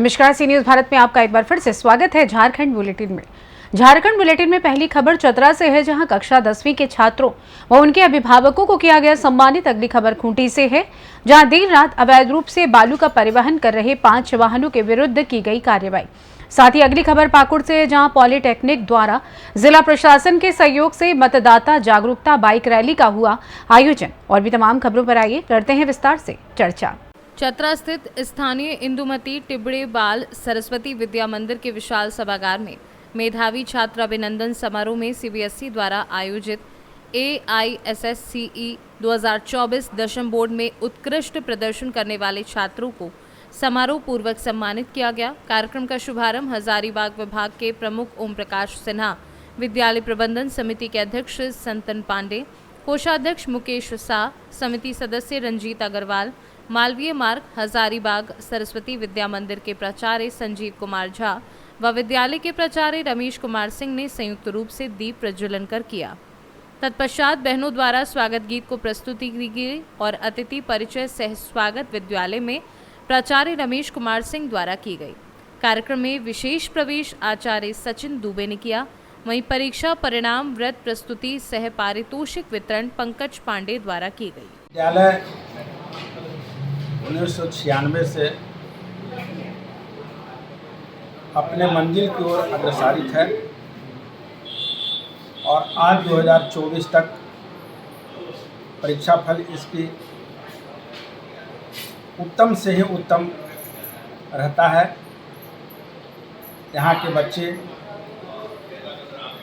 नमस्कार, सी न्यूज भारत में आपका एक बार फिर से स्वागत है। झारखंड बुलेटिन में पहली खबर चतरा से है, जहां कक्षा 10वीं के छात्रों व उनके अभिभावकों को किया गया सम्मानित। अगली खबर खूंटी से है, जहां देर रात अवैध रूप से बालू का परिवहन कर रहे 5 वाहनों के विरुद्ध की गई कार्रवाई। साथ ही अगली खबर पाकुड़ से है, जहां पॉलिटेक्निक द्वारा जिला प्रशासन के सहयोग से मतदाता जागरूकता बाइक रैली का हुआ आयोजन। और भी तमाम खबरों पर आइए करते हैं विस्तार से चर्चा। चतरा स्थित स्थानीय इंदुमती टिबड़े बाल सरस्वती विद्या मंदिर के विशाल सभागार में मेधावी छात्र अभिनंदन समारोह में सीबीएसई द्वारा आयोजित AISSCE 2024 दशम बोर्ड में उत्कृष्ट प्रदर्शन करने वाले छात्रों को समारोह पूर्वक सम्मानित किया गया। कार्यक्रम का शुभारंभ हजारीबाग विभाग के प्रमुख ओम प्रकाश सिन्हा, विद्यालय प्रबंधन समिति के अध्यक्ष संतन पांडे, कोषाध्यक्ष मुकेश शाह, समिति सदस्य रंजीत अग्रवाल, मालवीय मार्ग हजारीबाग सरस्वती विद्या मंदिर के प्राचार्य संजीव कुमार झा व विद्यालय के प्राचार्य रमेश कुमार सिंह ने संयुक्त रूप से दीप प्रज्वलन कर किया। तत्पश्चात बहनों द्वारा स्वागत गीत को प्रस्तुति की गई और अतिथि परिचय सह स्वागत विद्यालय में प्राचार्य रमेश कुमार सिंह द्वारा की गई। कार्यक्रम में विशेष प्रवेश आचार्य सचिन दुबे ने किया। वहीं परीक्षा परिणाम व्रत प्रस्तुति सह पारितोषिक वितरण पंकज पांडे द्वारा की गई। विद्यालय 1996 से अपने मंजिल की ओर अग्रसरित है और आज 2024 तक परीक्षा फल इसकी उत्तम से ही उत्तम रहता है। यहाँ के बच्चे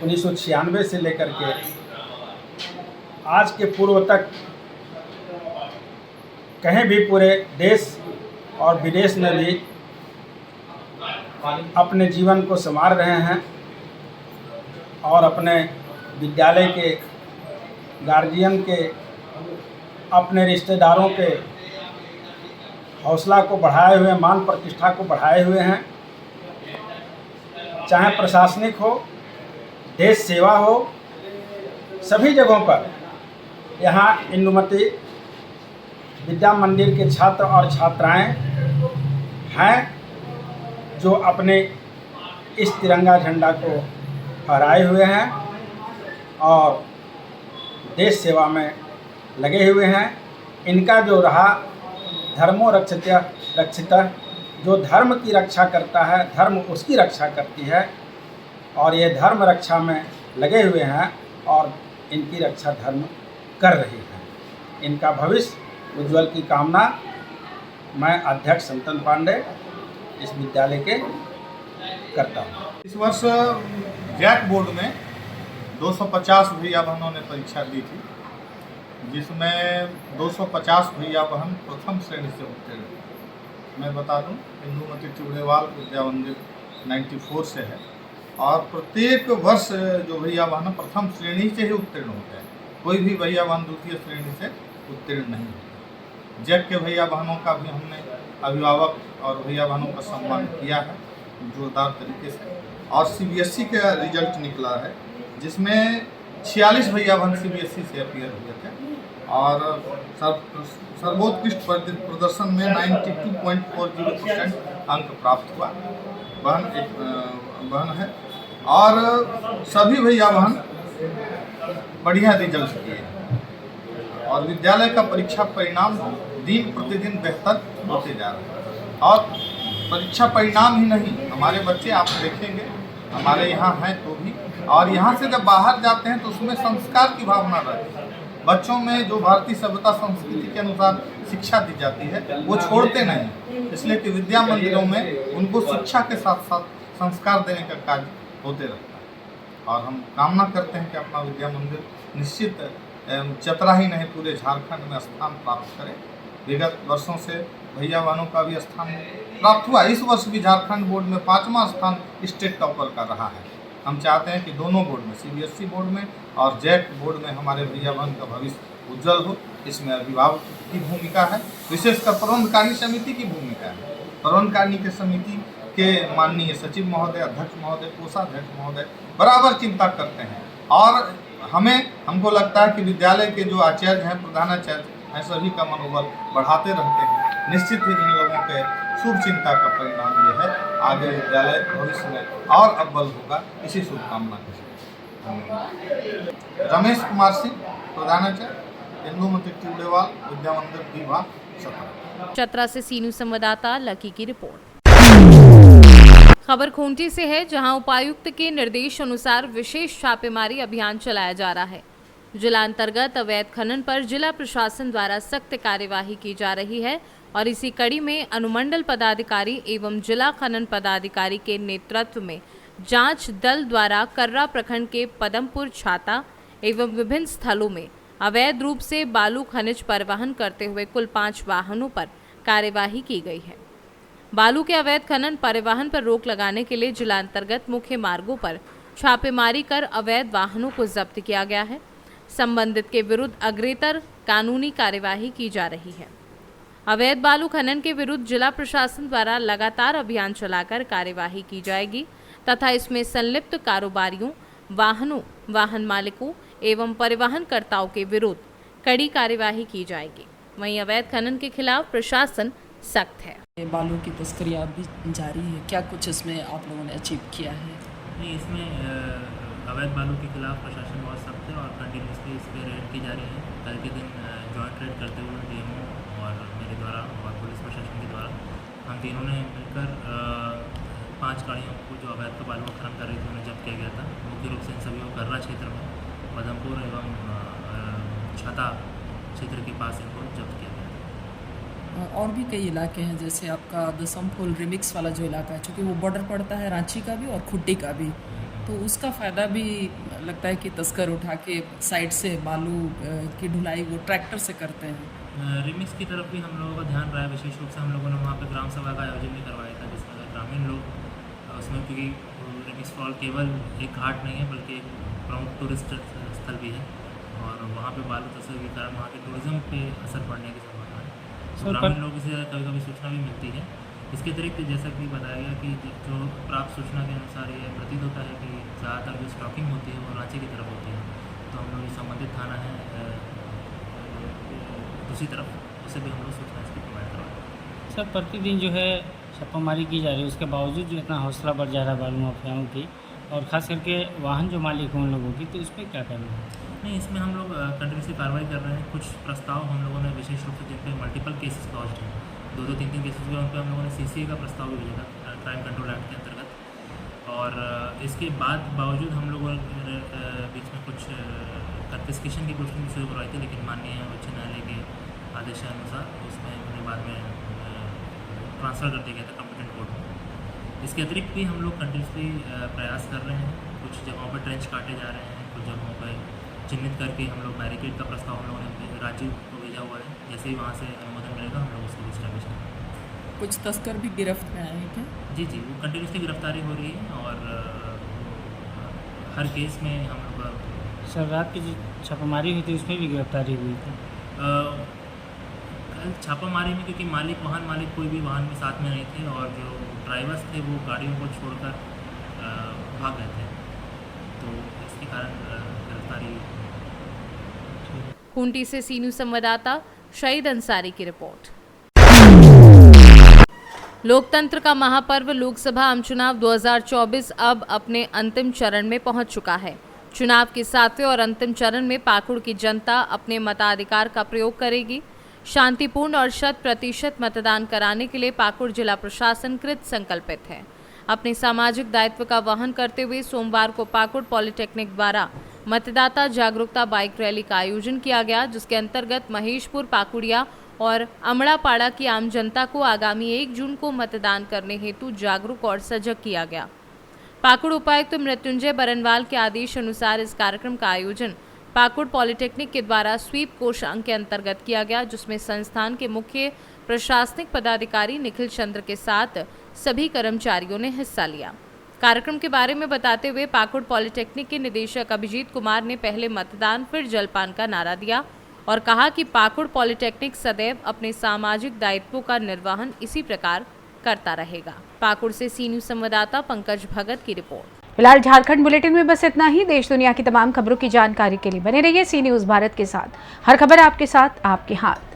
1996 से लेकर के आज के पूर्व तक कहीं भी पूरे देश और विदेश में भी अपने जीवन को संवार रहे हैं और अपने विद्यालय के गार्जियन के, अपने रिश्तेदारों के हौसला को बढ़ाए हुए, मान प्रतिष्ठा को बढ़ाए हुए हैं। चाहे प्रशासनिक हो, देश सेवा हो, सभी जगहों पर यहाँ इंदुमती विद्या मंदिर के छात्र और छात्राएं हैं जो अपने इस तिरंगा झंडा को फहराए हुए हैं और देश सेवा में लगे हुए हैं। इनका जो रहा धर्मो रक्षित, जो धर्म की रक्षा करता है, धर्म उसकी रक्षा करती है और ये धर्म रक्षा में लगे हुए हैं और इनकी रक्षा धर्म कर रही है। इनका भविष्य उज्ज्वल की कामना मैं अध्यक्ष संतन पांडे इस विद्यालय के करता हूँ। इस वर्ष जैक बोर्ड में 250 भैया बहनों ने परीक्षा दी थी, जिसमें 250 भैया बहन प्रथम श्रेणी से उत्तीर्ण। मैं बता दूं, इंदुमती टिबड़ेवाल विद्या मंदिर 94 से है और प्रत्येक वर्ष जो भैया बहन प्रथम श्रेणी से ही उत्तीर्ण होते हैं। कोई भी भैया बहन द्वितीय श्रेणी से उत्तीर्ण नहीं होते। जैक के भैया बहनों का भी हमने अभिभावक और भैया बहनों का सम्मान किया है जोरदार तरीके से। और सीबीएसई का रिजल्ट निकला है, जिसमें 46 भैया बहन सीबीएसई से अपीयर हुए थे और सर्वोत्कृष्ट प्रदर्शन में 92.40% अंक प्राप्त हुआ। बहन एक बहन है और सभी भैया बहन बढ़िया रिजल्ट किए और विद्यालय का परीक्षा परिणाम दिन प्रतिदिन बेहतर होते जा रहे हैं। और परीक्षा परिणाम ही नहीं, हमारे बच्चे आप देखेंगे हमारे यहाँ हैं तो भी, और यहाँ से जब बाहर जाते हैं तो उसमें संस्कार की भावना रहती है। बच्चों में जो भारतीय सभ्यता संस्कृति के अनुसार शिक्षा दी जाती है वो छोड़ते नहीं, इसलिए कि विद्या मंदिरों में उनको शिक्षा के साथ साथ संस्कार देने का कार्य होते रहता है। और हम कामना करते हैं कि अपना विद्या मंदिर निश्चित चतरा ही नहीं पूरे झारखंड में स्थान प्राप्त करे। विगत वर्षों से भैया बहनों का भी स्थान प्राप्त हुआ। इस वर्ष भी झारखंड बोर्ड में 5वां स्थान स्टेट टॉपर का रहा है। हम चाहते हैं कि दोनों बोर्ड में, सीबीएसई बोर्ड में और जैक बोर्ड में हमारे भैया बहन का भविष्य उज्जवल हो। इसमें अभिभावक की भूमिका है, विशेषकर प्रबंधकारिणी समिति की भूमिका है। प्रबंधकारिणी के समिति के माननीय सचिव महोदय, अध्यक्ष महोदय, कोषाध्यक्ष महोदय बराबर चिंता करते हैं और हमको लगता है कि विद्यालय के जो आचार्य हैं, प्रधानाचार्य हैं, सभी का मनोबल बढ़ाते रहते हैं। निश्चित ही इन लोगों के शुभ चिंता का परिणाम ये है, आगे विद्यालय भविष्य में और अव्वल होगा, इसी शुभकामना के साथ। रमेश कुमार सिंह, प्रधानाचार्य, इंदुमती ट्यूबडेवाल, विद्या मंदिर दीवा, छपरा। चतरा से सीनू संवाददाता लकी की रिपोर्ट। खबर खूंटी से है, जहां उपायुक्त के निर्देश अनुसार विशेष छापेमारी अभियान चलाया जा रहा है। जिला अंतर्गत अवैध खनन पर जिला प्रशासन द्वारा सख्त कार्यवाही की जा रही है और इसी कड़ी में अनुमंडल पदाधिकारी एवं जिला खनन पदाधिकारी के नेतृत्व में जांच दल द्वारा कर्रा प्रखंड के पदमपुर छाता एवं विभिन्न स्थलों में अवैध रूप से बालू खनिज परिवहन करते हुए कुल 5 वाहनों पर कार्यवाही की गई है। बालू के अवैध खनन परिवहन पर रोक लगाने के लिए जिला अंतर्गत मुख्य मार्गों पर छापेमारी कर अवैध वाहनों को जब्त किया गया है। संबंधित के विरुद्ध अग्रेतर कानूनी कार्यवाही की जा रही है। अवैध बालू खनन के विरुद्ध जिला प्रशासन द्वारा लगातार अभियान चलाकर कार्यवाही की जाएगी तथा इसमें संलिप्त कारोबारियों, वाहनों, वाहन मालिकों एवं परिवहनकर्ताओं के विरुद्ध कड़ी कार्यवाही की जाएगी। वहीं अवैध खनन के खिलाफ प्रशासन सख्त है। बालू की तस्करी अब भी जारी है, क्या कुछ इसमें आप लोगों ने अचीव किया है? नहीं, इसमें अवैध बालू के खिलाफ प्रशासन बहुत सख्त है और कंटिन्यूसली इस पर रेड की जा रही है। कल के दिन जॉइंट रेड करते हुए डीएमओ और मेरे द्वारा और पुलिस प्रशासन के द्वारा हम तीनों ने मिलकर 5 गाड़ियों को जो अवैध बालू का खनन कर रही थी उन्हें जब्त किया गया था। मुख्य रूप से इन सभी को कर्रा क्षेत्र में पदमपुर एवं छाता क्षेत्र के पास इनको जब्त किया गया था। और भी कई इलाके हैं, जैसे आपका दसम फुल रिमिक्स वाला जो इलाका है, चूँकि वो बॉर्डर पड़ता है रांची का भी और खुट्टी का भी, तो उसका फ़ायदा भी लगता है कि तस्कर उठा के साइड से बालू की ढुलाई वो ट्रैक्टर से करते हैं। रिमिक्स की तरफ भी हम लोगों का ध्यान रहा है। विशेष रूप से हम लोगों ने वहाँ पे ग्राम सभा का आयोजन भी करवाया था, जिसमें ग्रामीण लोग उसमें, क्योंकि रिमिक्स फॉल केवल एक घाट नहीं है बल्कि एक प्रमुख टूरिस्ट स्थल भी है और वहाँ पे बालू तस्करी के कारण वहाँ के टूरिज़्म पे असर पड़ने की संभावना है। तो ग्रामीण लोगों से कभी कभी सूचना भी मिलती है। इसके अतिरिक्त जैसा कि बताया गया कि जो प्राप्त सूचना के अनुसार ये प्रतीत होता है कि ज़्यादातर जो स्टॉकिंग होती है वो रांची की तरफ होती है। तो हम लोग संबंधित थाना है दूसरी तरफ, उसे भी हम लोग सूचना इसकी प्रोवाइड करवाएं। सर, प्रतिदिन जो है छापामारी की जा रही है, उसके बावजूद जो इतना हौसला बढ़ जा रहा है बालू माफियाओं की और ख़ास करके वाहन जो मालिक हैं उन लोगों की, तो इसमें क्या करना है? नहीं, इसमें हम लोग कंटिन्यूसली कार्रवाई कर रहे हैं। कुछ प्रस्ताव हम लोगों ने विशेष रूप से जिन पे मल्टीपल केसेस लॉन्च हैं, 2-3 केसेस हुए, उन पर हम लोगों ने CCA का प्रस्ताव भी भेजा था क्राइम कंट्रोल एक्ट के अंतर्गत। और इसके बाद बावजूद हम लोगों ने बीच में कुछ कन्फिस्केशन की कोशिश भी शुरू करवाई थी, लेकिन माननीय उच्च न्यायालय के आदेशानुसार उसमें उन्हें बाद में ट्रांसफ़र कर दिया गया था कॉम्पिटेंट कोर्ट में। इसके अतिरिक्त भी हम लोग कंटिन्यूसली प्रयास कर रहे हैं। कुछ जगहों पर ट्रेंच काटे जा रहे हैं, कुछ जगहों पर चिन्हित करके हम लोग बैरिकेड का प्रस्ताव हम लोगों ने राज्य को भेजा हुआ है। जैसे ही वहाँ से अनुमोदन मिलेगा हम लोग उसको इस्टेब्लिश करेंगे। कुछ तस्कर भी गिरफ्त में आए हैं क्या? जी, वो कंटिन्यूसली गिरफ्तारी हो रही है और हर केस में हम लोग सर, रात की जो छापामारी हुई थी उसमें भी गिरफ्तारी हुई थी। कल छापामारी में क्योंकि वाहन मालिक कोई भी वाहन में साथ में नहीं थे और जो ड्राइवर्स थे वो गाड़ियों को छोड़कर भाग गए थे, तो इसके कारण गिरफ्तारी। खूंटी से सीनू संवाददाता शहीद अंसारी की रिपोर्ट। लोकतंत्र का महापर्व लोकसभा आम चुनाव 2024 अब अपने अंतिम चरण में पहुंच चुका है। चुनाव के 7वें और अंतिम चरण में पाकुड़ की जनता अपने मताधिकार का प्रयोग करेगी। शांतिपूर्ण और 100% मतदान कराने के लिए पाकुड़ जिला प्रशासन कृत संकल्पित है। अपने सामाजिक दायित्व का वहन करते हुए सोमवार को पाकुड़ पॉलिटेक्निक द्वारा मतदाता जागरूकता बाइक रैली का आयोजन किया गया, जिसके अंतर्गत महेशपुर, पाकुड़िया और अमड़ापाड़ा की आम जनता को आगामी 1 जून को मतदान करने हेतु जागरूक और सजग किया गया। पाकुड़ उपायुक्त मृत्युंजय बरनवाल के आदेश अनुसार इस कार्यक्रम का आयोजन पाकुड़ पॉलिटेक्निक के द्वारा स्वीप कोषांग के अंतर्गत किया गया, जिसमें संस्थान के मुख्य प्रशासनिक पदाधिकारी निखिल चंद्र के साथ सभी कर्मचारियों ने हिस्सा लिया। कार्यक्रम के बारे में बताते हुए पाकुड़ पॉलिटेक्निक के निदेशक अभिजीत कुमार ने पहले मतदान फिर जलपान का नारा दिया और कहा कि पाकुड़ पॉलिटेक्निक सदैव अपने सामाजिक दायित्वों का निर्वहन इसी प्रकार करता रहेगा। पाकुड़ से सीनू संवाददाता पंकज भगत की रिपोर्ट। फिलहाल झारखंड बुलेटिन में बस इतना ही। देश दुनिया की तमाम खबरों की जानकारी के लिए बने रहिए सी न्यूज़ भारत के साथ। हर खबर आपके साथ, आपके हाथ।